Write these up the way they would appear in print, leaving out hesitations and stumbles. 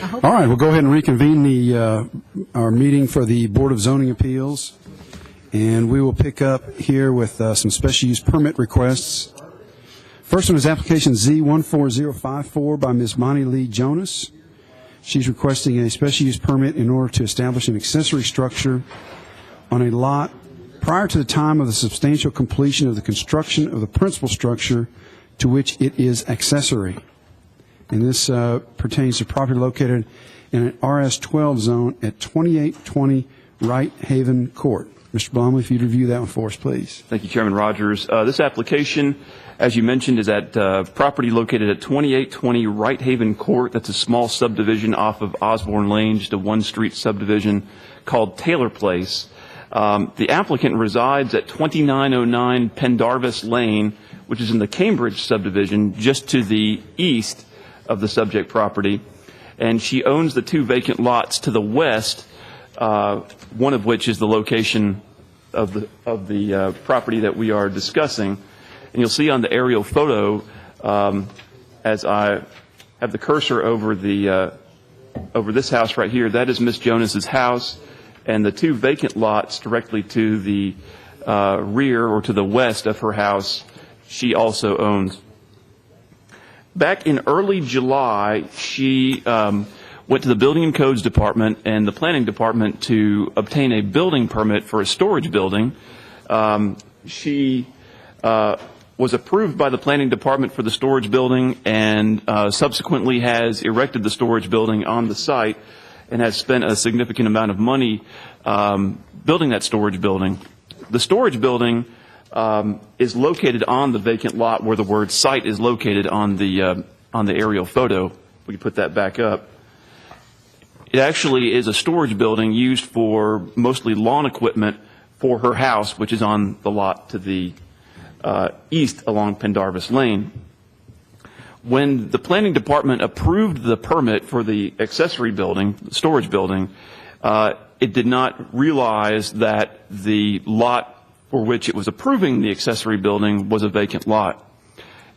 All right, we'll go ahead and reconvene our meeting for the Board of Zoning Appeals, and we will pick up here with some special use permit requests. First one is application Z14054 by Ms. Bonnie Lee Jonas. She's requesting a special use permit in order to establish an accessory structure on a lot prior to the time of the substantial completion of the construction of the principal structure to which it is accessory. And this pertains to property located in an RS-12 zone at 2820 Wright Haven Court. Mr. Blomley, if you'd review that one for us, please. Thank you, Chairman Rogers. This application, as you mentioned, is at property located at 2820 Wright Haven Court. That's a small subdivision off of Osborne Lane, just a one-street subdivision called Taylor Place. The applicant resides at 2909 Pendarvis Lane, which is in the Cambridge subdivision, just to the east of the subject property, and she owns the two vacant lots to the west, one of which is the location of the property that we are discussing. And you'll see on the aerial photo, as I have the cursor over this house right here, that is Miss Jonas's house, and the two vacant lots directly to the rear or to the west of her house, she also owns. Back in early July, she went to the Building and Codes Department and the Planning Department to obtain a building permit for a storage building. She was approved by the Planning Department for the storage building and subsequently has erected the storage building on the site and has spent a significant amount of money building that storage building. The storage building is located on the vacant lot where the word site is located on the aerial photo. We can put that back up. It actually is a storage building used for mostly lawn equipment for her house, which is on the lot to the east along Pendarvis Lane. When the Planning Department approved the permit for the accessory building, the storage building, it did not realize that the lot for which it was approving the accessory building was a vacant lot.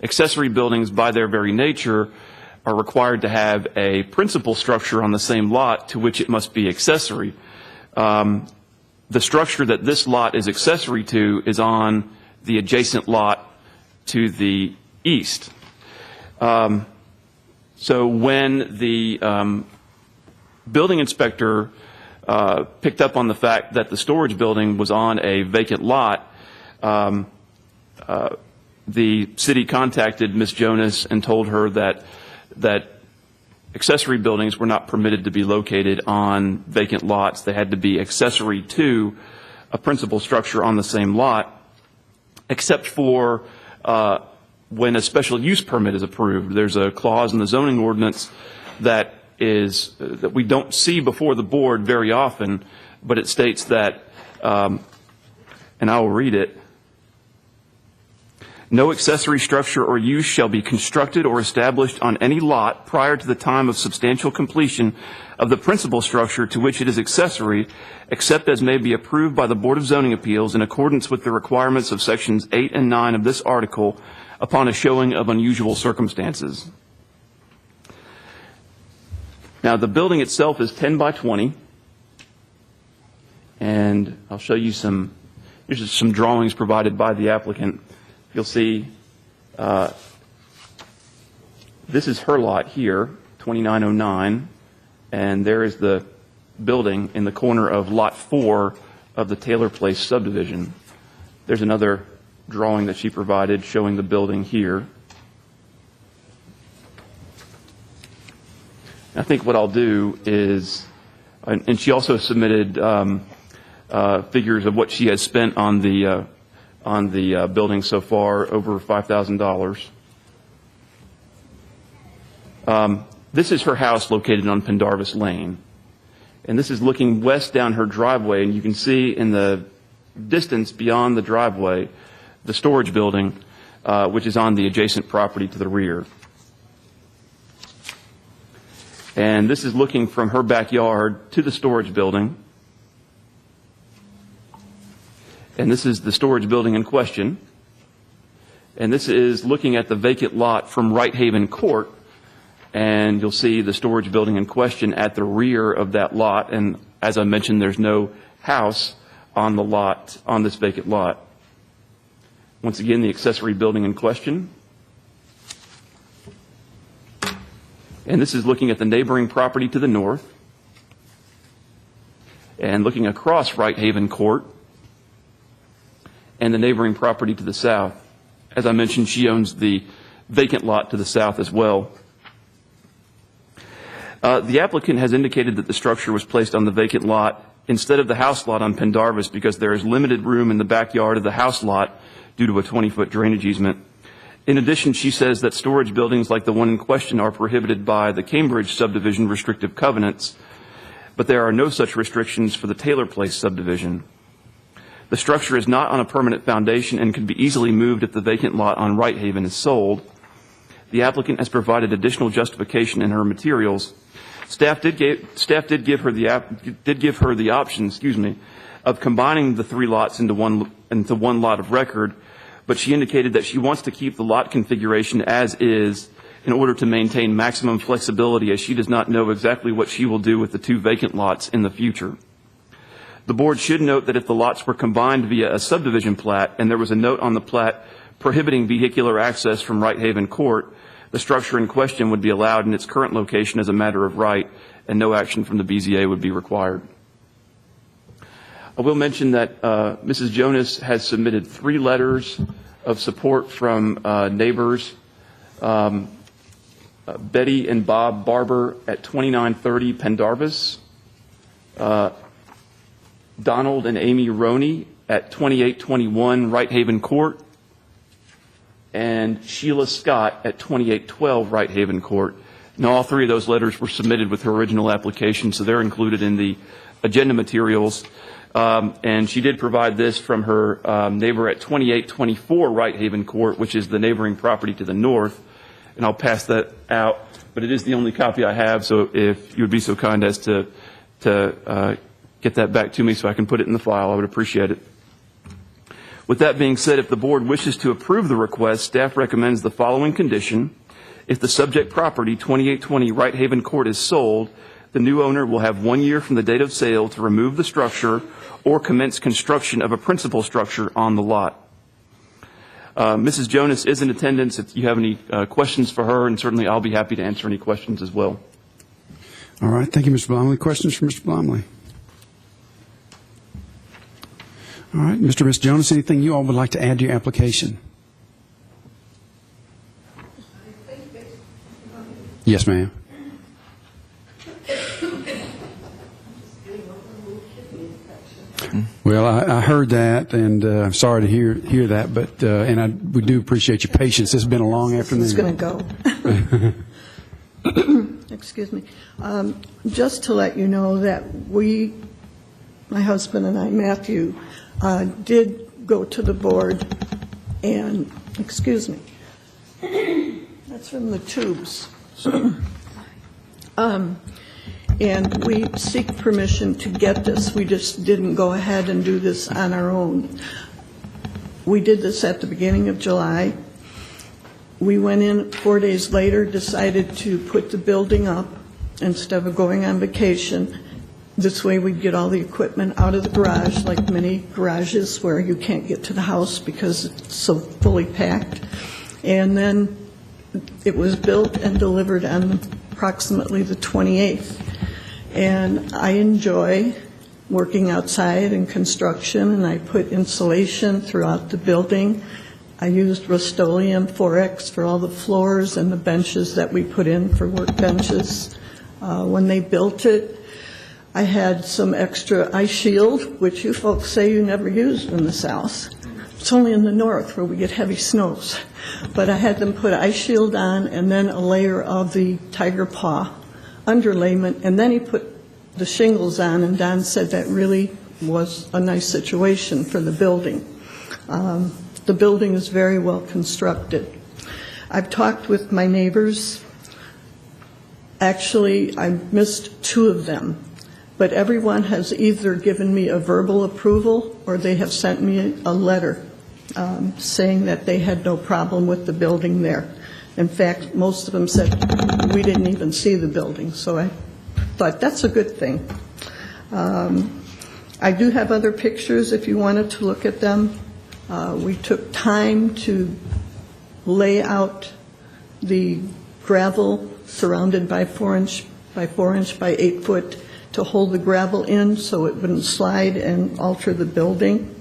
Accessory buildings, by their very nature, are required to have a principal structure on the same lot to which it must be accessory. The structure that this lot is accessory to is on the adjacent lot to the east. So when the building inspector picked up on the fact that the storage building was on a vacant lot, the city contacted Ms. Jonas and told her that accessory buildings were not permitted to be located on vacant lots. They had to be accessory to a principal structure on the same lot, except for when a special use permit is approved. There's a clause in the zoning ordinance that we don't see before the board very often, but it states that, and I will read it, no accessory structure or use shall be constructed or established on any lot prior to the time of substantial completion of the principal structure to which it is accessory, except as may be approved by the Board of Zoning Appeals in accordance with the requirements of sections 8 and 9 of this article upon a showing of unusual circumstances. Now, the building itself is 10 by 20, and I'll show you here's just some drawings provided by the applicant. You'll see this is her lot here, 2909, and there is the building in the corner of Lot 4 of the Taylor Place subdivision. There's another drawing that she provided showing the building here. I think what I'll do is, and she also submitted figures of what she has spent on the building so far, over $5,000. This is her house located on Pendarvis Lane. And this is looking west down her driveway, and you can see in the distance beyond the driveway the storage building, which is on the adjacent property to the rear. And this is looking from her backyard to the storage building. And this is the storage building in question. And this is looking at the vacant lot from Wright Haven Court. and you'll see the storage building in question at the rear of that lot. And as I mentioned, there's no house on the lot, on this vacant lot. Once again, the accessory building in question. And this is looking at the neighboring property to the north and looking across Right Haven Court and the neighboring property to the south. As I mentioned, she owns the vacant lot to the south as well. The applicant has indicated that the structure was placed on the vacant lot instead of the house lot on Pendarvis because there is limited room in the backyard of the house lot due to a 20-foot drainage easement. In addition, she says that storage buildings like the one in question are prohibited by the Cambridge subdivision restrictive covenants, but there are no such restrictions for the Taylor Place subdivision. The structure is not on a permanent foundation and can be easily moved if the vacant lot on Right Haven is sold. The applicant has provided additional justification in her materials. Staff did give her the option, of combining the three lots into one lot of record, but she indicated that she wants to keep the lot configuration as is in order to maintain maximum flexibility, as she does not know exactly what she will do with the two vacant lots in the future. The board should note that if the lots were combined via a subdivision plat and there was a note on the plat prohibiting vehicular access from Right Haven Court, the structure in question would be allowed in its current location as a matter of right, and no action from the BZA would be required. I will mention that Mrs. Jonas has submitted 3 letters of support from neighbors, Betty and Bob Barber at 2930 Pendarvis, Donald and Amy Roney at 2821 Right Haven Court, and Sheila Scott at 2812 Right Haven Court. Now, all 3 of those letters were submitted with her original application, so they're included in the agenda materials. And she did provide this from her neighbor at 2824 Right Haven Court, which is the neighboring property to the north. And I'll pass that out, but it is the only copy I have, so if you would be so kind as to get that back to me so I can put it in the file, I would appreciate it. With that being said, if the board wishes to approve the request, staff recommends the following condition. If the subject property, 2820 Right Haven Court, is sold, the new owner will have 1 year from the date of sale to remove the structure or commence construction of a principal structure on the lot. Mrs. Jonas is in attendance if you have any questions for her, and certainly I'll be happy to answer any questions as well. All right. Thank you, Mr. Blomley. Questions for Mr. Blomley? All right. Mr. and Ms. Jonas, anything you all would like to add to your application? Yes, ma'am. Well, I heard that, and I'm sorry to hear that, but we do appreciate your patience. This has been a long afternoon. It's going to go. Excuse me. Just to let you know that my husband and I, Matthew, did go to the board and, excuse me, that's from the tubes. And we seek permission to get this. We just didn't go ahead and do this on our own. We did this at the beginning of July. We went in 4 days later, decided to put the building up instead of going on vacation. This way we'd get all the equipment out of the garage, like many garages where you can't get to the house because it's so fully packed. And then it was built and delivered on approximately the 28th. And I enjoy working outside in construction, and I put insulation throughout the building. I used Rust-Oleum 4X for all the floors and the benches that we put in for work benches. When they built it, I had some extra ice shield, which you folks say you never used in the south. It's only in the north where we get heavy snows. But I had them put ice shield on and then a layer of the tiger paw underlayment, and then he put the shingles on, and Don said that really was a nice situation for the building. The building is very well constructed. I've talked with my neighbors. Actually, I missed 2 of them, but everyone has either given me a verbal approval or they have sent me a letter saying that they had no problem with the building there. In fact, most of them said, we didn't even see the building, so I thought that's a good thing. I do have other pictures if you wanted to look at them. We took time to lay out the gravel surrounded by 4-inch by 4-inch by 8-foot to hold the gravel in so it wouldn't slide and alter the building.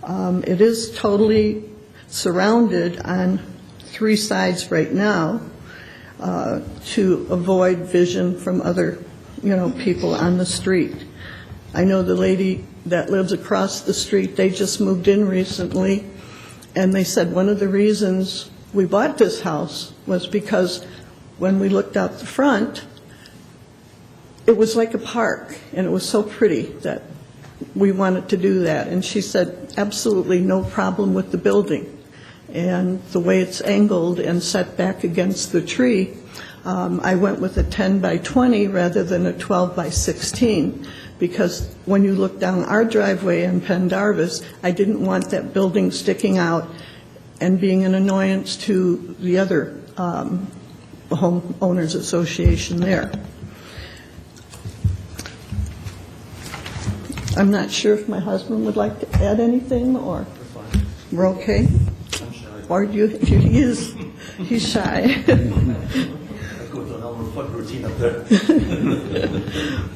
It is totally surrounded on 3 sides right now to avoid vision from other, people on the street. I know the lady that lives across the street, they just moved in recently, and they said one of the reasons we bought this house was because when we looked out the front, it was like a park, and it was so pretty that we wanted to do that. And she said, absolutely no problem with the building. And the way it's angled and set back against the tree, I went with a 10 by 20 rather than a 12 by 16, because when you look down our driveway in Pendarvis, I didn't want that building sticking out and being an annoyance to the other homeowners association there. I'm not sure if my husband would like to add anything, or we're okay? Or he's shy.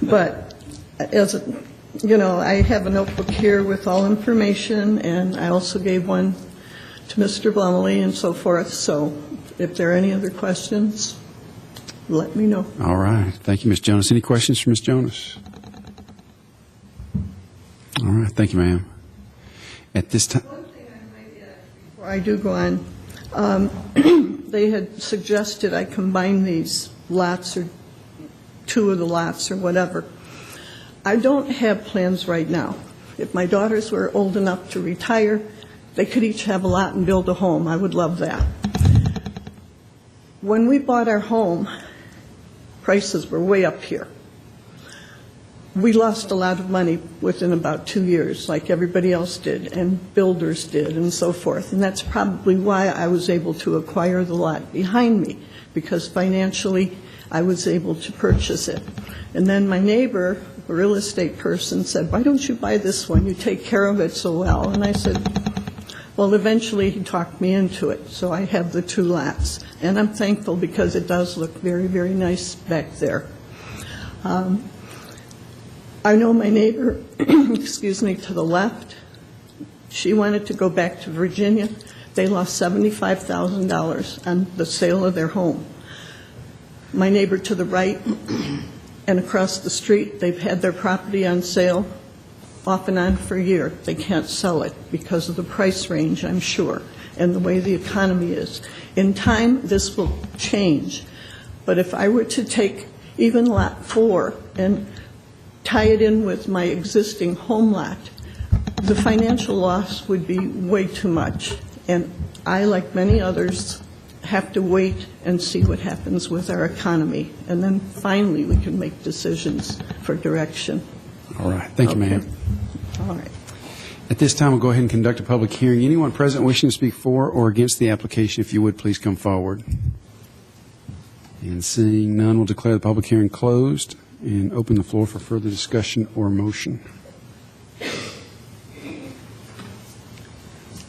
But as I have a notebook here with all information, and I also gave one to Mr. Blumley and so forth. So if there are any other questions, let me know. All right. Thank you, Ms. Jonas. Any questions for Ms. Jonas? All right. Thank you, ma'am. At this time. One thing I might add before I do go on, they had suggested I combine these lots or 2 of the lots or whatever. I don't have plans right now. If my daughters were old enough to retire, they could each have a lot and build a home. I would love that. When we bought our home, prices were way up here. We lost a lot of money within about 2 years, like everybody else did, and builders did, and so forth. And that's probably why I was able to acquire the lot behind me, because financially I was able to purchase it. And then my neighbor, a real estate person, said, why don't you buy this one? You take care of it so well. And I said, well, eventually he talked me into it. So I have the 2 lots. And I'm thankful because it does look very, very nice back there. I know my neighbor, excuse me, to the left, she wanted to go back to Virginia. They lost $75,000 on the sale of their home. My neighbor to the right and across the street, they've had their property on sale off and on for a year. They can't sell it because of the price range, I'm sure, and the way the economy is. In time, this will change. But if I were to take even lot 4 and tie it in with my existing home lot, the financial loss would be way too much. And I, like many others, have to wait and see what happens with our economy. And then finally we can make decisions for direction. All right. Thank you, ma'am. All right. At this time, we'll go ahead and conduct a public hearing. Anyone present wishing to speak for or against the application, if you would, please come forward. And seeing none, we'll declare the public hearing closed and open the floor for further discussion or motion.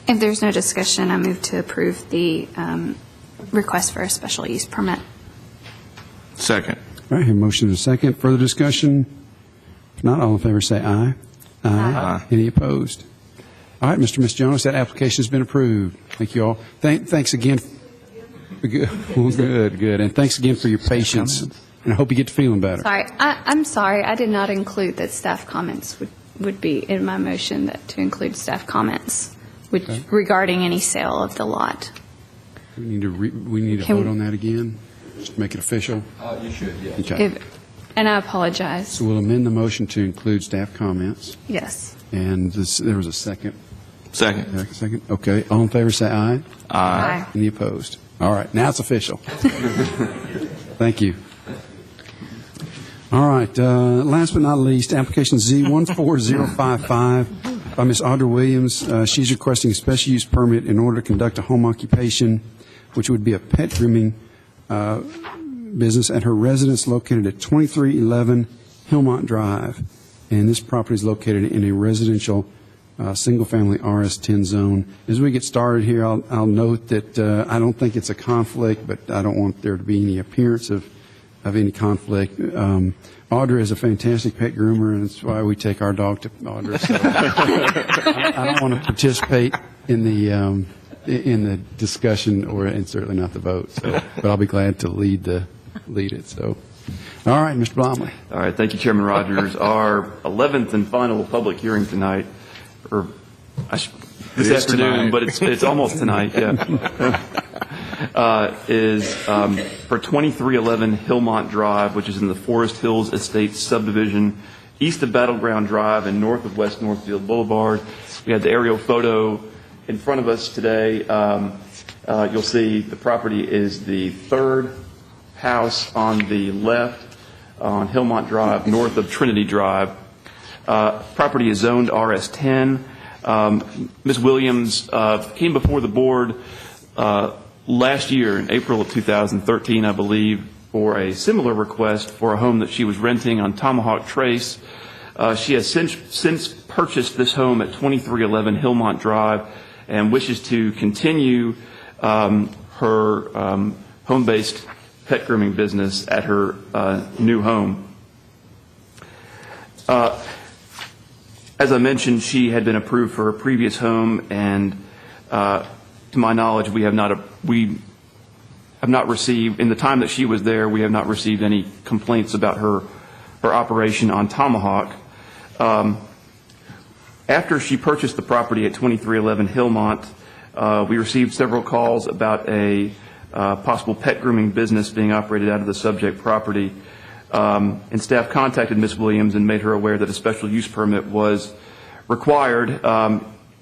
If there's no discussion, I move to approve the request for a special use permit. Second. All right, have a motion and a second. Further discussion? If not, all in favor say aye. Aye. Any opposed? All right, Mr. and Ms. Jonas, that application has been approved. Thank you all. Thanks again. Good. And thanks again for your patience. And I hope you get to feeling better. Sorry, I'm sorry. I did not include that staff comments would be in my motion, that to include staff comments regarding any sale of the lot. We need to Can vote on that again, just to make it official. You should, yeah. Okay. And I apologize. So we'll amend the motion to include staff comments. Yes. And there was a second. Second. Second. Okay. All in favor say aye. Aye. Any opposed? All right. Now it's official. Thank you. All right. Last but not least, application Z14055 by Ms. Audra Williams. She's requesting a special use permit in order to conduct a home occupation which would be a pet grooming business at her residence located at 2311 Hillmont Drive. And this property is located in a residential single-family RS10 zone. As we get started here, I'll note that I don't think it's a conflict, but I don't want there to be any appearance of any conflict. Audra is a fantastic pet groomer, and that's why we take our dog to Audra. So I don't want to participate in the discussion, and certainly not the vote. So, but I'll be glad to lead it. So, all right, Mr. Blomley. All right, thank you, Chairman Rogers. Our 11th and final public hearing tonight, or this afternoon, tonight. but it's almost tonight, yeah, is for 2311 Hillmont Drive, which is in the Forest Hills Estates subdivision, east of Battleground Drive and north of West Northfield Boulevard. We have the aerial photo in front of us today. You'll see the property is the third house on the left on Hillmont Drive, north of Trinity Drive. Property is zoned RS10. Ms. Williams came before the board last year in April of 2013, I believe, for a similar request for a home that she was renting on Tomahawk Trace. She has since purchased this home at 2311 Hillmont Drive and wishes to continue her home-based pet grooming business at her new home. As I mentioned, she had been approved for her previous home, and to my knowledge, we have not received, in the time that she was there, we have not received any complaints about her operation on Tomahawk. After she purchased the property at 2311 Hillmont, we received several calls about a possible pet grooming business being operated out of the subject property. And staff contacted Ms. Williams and made her aware that a special use permit was required.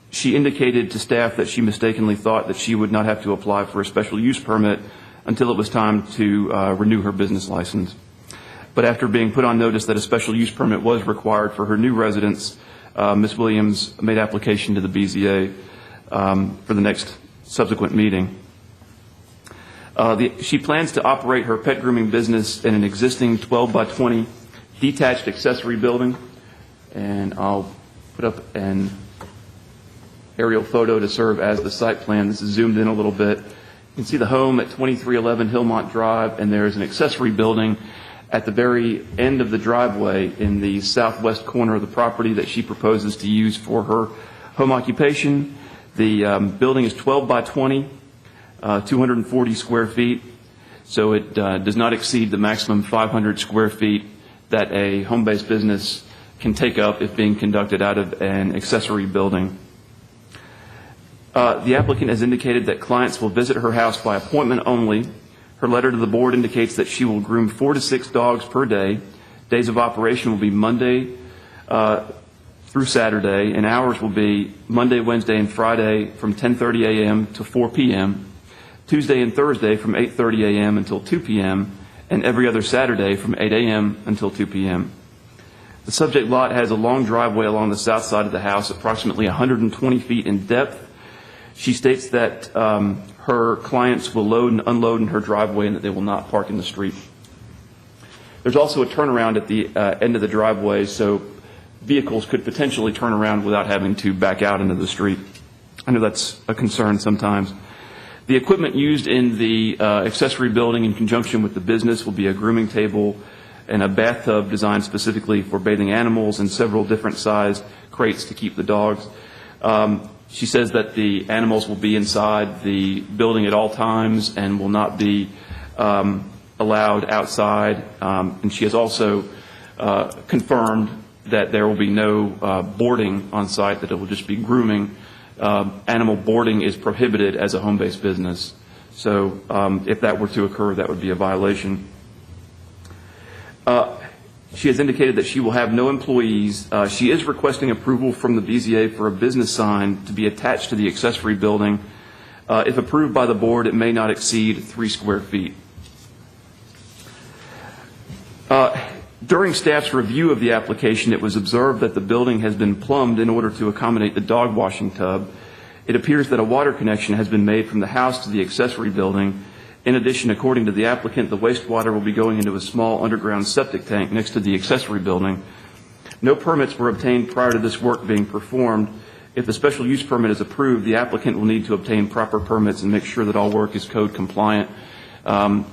She indicated to staff that she mistakenly thought that she would not have to apply for a special use permit until it was time to renew her business license. But after being put on notice that a special use permit was required for her new residence, Ms. Williams made application to the BZA for the next subsequent meeting. She plans to operate her pet grooming business in an existing 12 by 20 detached accessory building, and I'll put up an aerial photo to serve as the site plan. This is zoomed in a little bit. You can see the home at 2311 Hillmont Drive, and there's an accessory building at the very end of the driveway in the southwest corner of the property that she proposes to use for her home occupation. The building is 12 by 20. 240 square feet, so it does not exceed the maximum 500 square feet that a home-based business can take up if being conducted out of an accessory building. The applicant has indicated that clients will visit her house by appointment only. Her letter to the board indicates that she will groom 4 to 6 dogs per day. Days of operation will be Monday through Saturday, and hours will be Monday, Wednesday, and Friday from 10:30 a.m. to 4 p.m., Tuesday and Thursday from 8:30 a.m. until 2 p.m., and every other Saturday from 8 a.m. until 2 p.m. The subject lot has a long driveway along the south side of the house, approximately 120 feet in depth. She states that her clients will load and unload in her driveway and that they will not park in the street. There's also a turnaround at the end of the driveway, so vehicles could potentially turn around without having to back out into the street. I know that's a concern sometimes. The equipment used in the accessory building in conjunction with the business will be a grooming table and a bathtub designed specifically for bathing animals and several different sized crates to keep the dogs. She says that the animals will be inside the building at all times and will not be allowed outside. And she has also confirmed that there will be no boarding on site, that it will just be grooming. Animal boarding is prohibited as a home-based business. So if that were to occur, that would be a violation. She has indicated that she will have no employees. She is requesting approval from the BZA for a business sign to be attached to the accessory building. If approved by the board, it may not exceed 3 square feet. During staff's review of the application, it was observed that the building has been plumbed in order to accommodate the dog washing tub. It appears that a water connection has been made from the house to the accessory building. In addition, according to the applicant, the wastewater will be going into a small underground septic tank next to the accessory building. No permits were obtained prior to this work being performed. If the special use permit is approved, the applicant will need to obtain proper permits and make sure that all work is code compliant.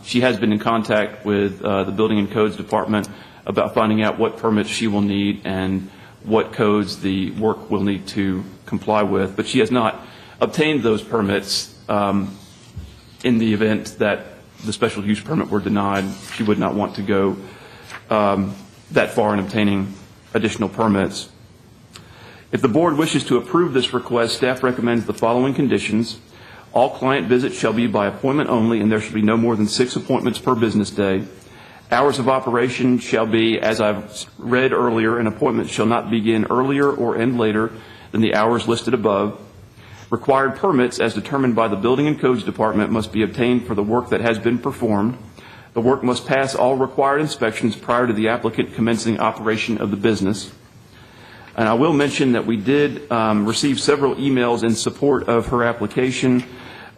She has been in contact with the Building and Codes Department about finding out what permits she will need and what codes the work will need to comply with, but she has not obtained those permits. In the event that the special use permit were denied, she would not want to go that far in obtaining additional permits. If the board wishes to approve this request, staff recommends the following conditions. All client visits shall be by appointment only, and there should be no more than 6 appointments per business day. Hours of operation shall be, as I've read earlier, an appointment shall not begin earlier or end later than the hours listed above. Required permits, as determined by the Building and Codes Department, must be obtained for the work that has been performed. The work must pass all required inspections prior to the applicant commencing operation of the business. And I will mention that we did receive several emails in support of her application.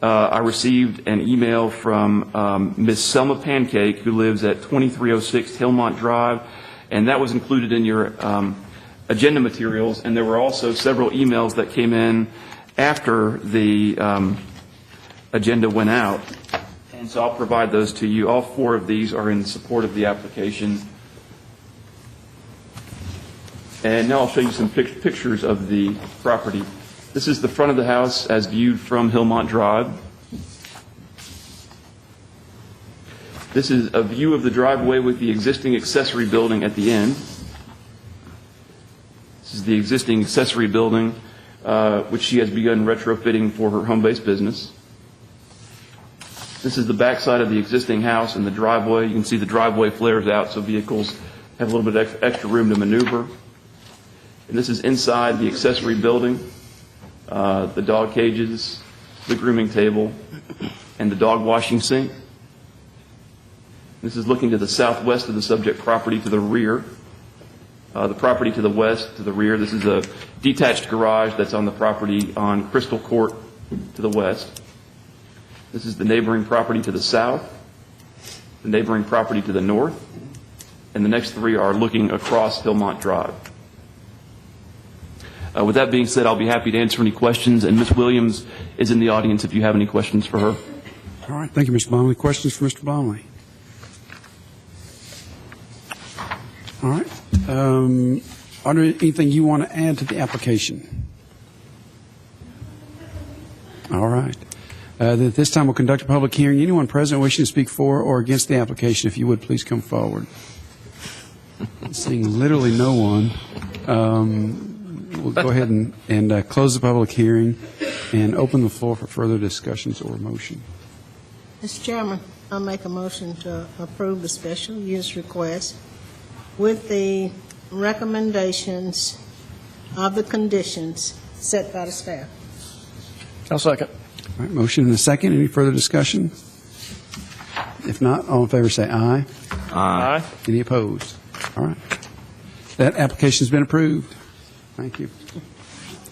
I received an email from Ms. Selma Pancake, who lives at 2306 Hillmont Drive, and that was included in your agenda materials. And there were also several emails that came in after the agenda went out, and so I'll provide those to you. All 4 of these are in support of the application. And now I'll show you some pictures of the property. This is the front of the house as viewed from Hillmont Drive. This is a view of the driveway with the existing accessory building at the end. This is the existing accessory building, which she has begun retrofitting for her home-based business. This is the backside of the existing house and the driveway. You can see the driveway flares out so vehicles have a little bit of extra room to maneuver. And this is inside the accessory building, the dog cages, the grooming table, and the dog washing sink. This is looking to the southwest of the subject property to the rear. The property to the west, to the rear, this is a detached garage that's on the property on Crystal Court to the west. This is the neighboring property to the south, the neighboring property to the north, and the next 3 are looking across Hillmont Drive. With that being said, I'll be happy to answer any questions, and Ms. Williams is in the audience if you have any questions for her. All right, thank you, Mr. Blomley. Questions for Mr. Blomley? All right. Are there anything you want to add to the application? All right. At this time, we'll conduct a public hearing. Anyone present wishing to speak for or against the application, if you would, please come forward. Seeing literally no one, we'll go ahead and close the public hearing and open the floor for further discussions or motion. Mr. Chairman, I'll make a motion to approve the special use request with the recommendations of the conditions set by the staff. I'll second. All right, motion and a second. Any further discussion? If not, all in favor say aye. Aye. Any opposed? All right. That application's been approved. Thank you.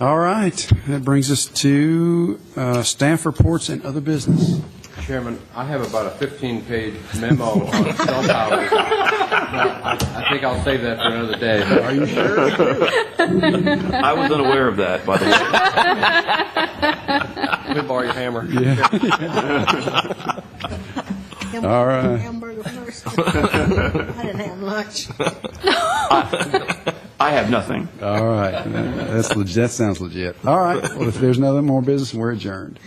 All right. That brings us to staff reports and other business. Chairman, I have about a 15-page memo on cell towers. I think I'll save that for another day. Are you sure? I was unaware of that, by the way. Let me borrow your hammer. All right. Hamburger first. I didn't have lunch. I have nothing. All right. That sounds legit. All right. Well, if there's no more business, we're adjourned.